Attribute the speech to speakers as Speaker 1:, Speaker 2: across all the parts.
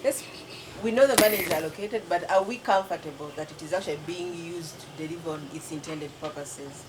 Speaker 1: Yes, we know the money is allocated, but are we comfortable that it is actually being used to deliver on its intended purposes?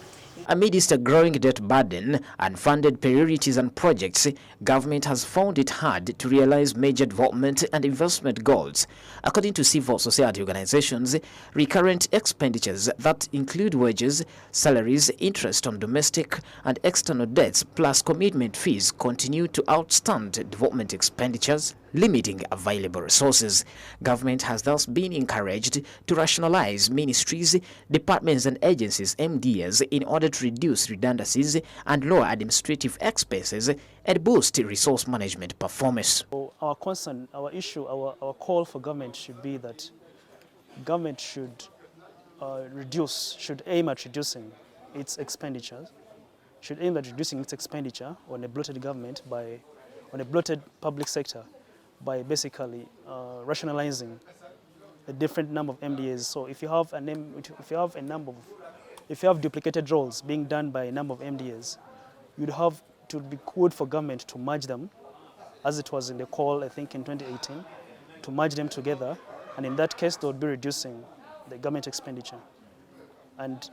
Speaker 2: Amidst a growing debt burden, unfunded priorities and projects, government has found it hard to realize major development and investment goals. According to civil society organizations, recurrent expenditures that include wages, salaries, interest on domestic and external debts, plus commitment fees continue to outstand development expenditures, limiting available resources. Government has thus been encouraged to rationalize ministries, departments and agencies (MDAs) in order to reduce redundancies and lower administrative expenses and boost resource management performance.
Speaker 3: Our concern, our issue, our call for government should be that government should aim at reducing its expenditures, on a bloated government on a bloated public sector by basically rationalizing a different number of MDAs. So if you have duplicated roles being done by a number of MDAs, it would be good for government to merge them, as it was in the call, I think, in 2018, to merge them together, and in that case, they would be reducing the government expenditure, and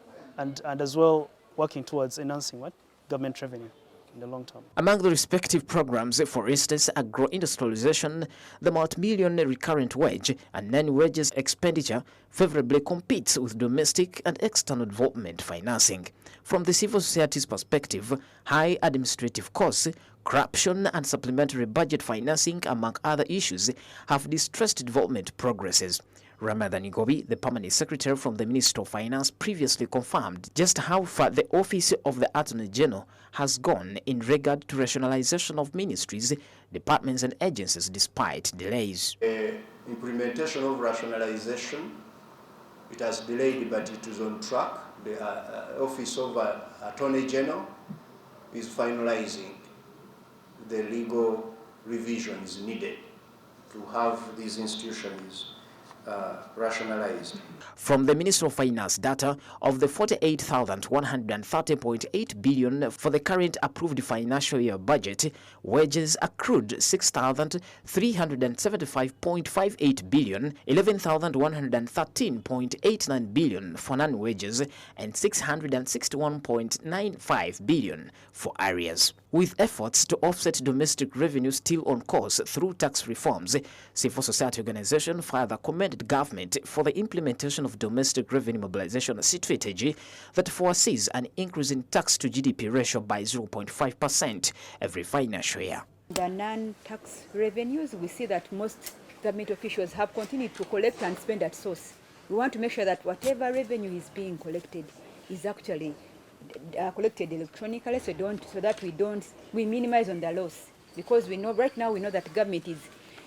Speaker 3: as well working towards enhancing government revenue in the long term.
Speaker 2: Among the respective programs, for instance, agro-industrialization, the multi-million recurrent wage and non-wages expenditure favorably competes with domestic and external development financing. From the civil society's perspective, high administrative costs, corruption and supplementary budget financing, among other issues, have distressed development progresses. Ramadan Igobi, the permanent secretary from the Ministry of Finance, previously confirmed just how far the Office of the Attorney General has gone in regard to rationalization of ministries, departments and agencies despite delays.
Speaker 4: Implementation of rationalization, it has delayed, but it is on track. The Office of Attorney General is finalizing the legal revisions needed to have these institutions rationalized.
Speaker 2: From the Ministry of Finance data, of the 48,130.8 billion for the current approved financial year budget, wages accrued 6,375.58 billion, 11,113.89 billion for non-wages, and 661.95 billion for arrears. With efforts to offset domestic revenue still on course through tax reforms, civil society organization further commended government for the implementation of domestic revenue mobilization strategy that foresees an increase in tax to GDP ratio by 0.5% every financial year.
Speaker 5: The non-tax revenues, we see that most government officials have continued to collect and spend at source. We want to make sure that whatever revenue is being collected is actually collected electronically, so that we minimize on the loss, because right now we know that government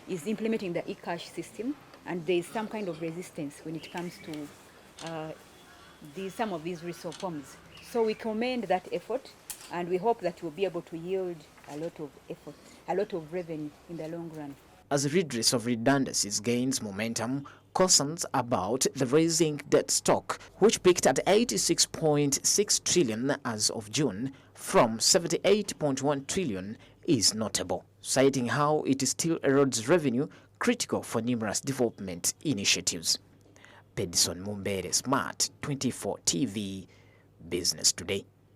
Speaker 5: is implementing the e-cash system, and there is some kind of resistance when it comes to some of these reforms. So we commend that effort, and we hope that we'll be able to yield a lot of revenue in the long run.
Speaker 2: As redress of redundancies gains momentum, concerns about the rising debt stock, which peaked at 86.6 trillion as of June from 78.1 trillion, is notable, citing how it still erodes revenue critical for numerous development initiatives. Pedson Mumbere, Smart 24 TV, Business Today.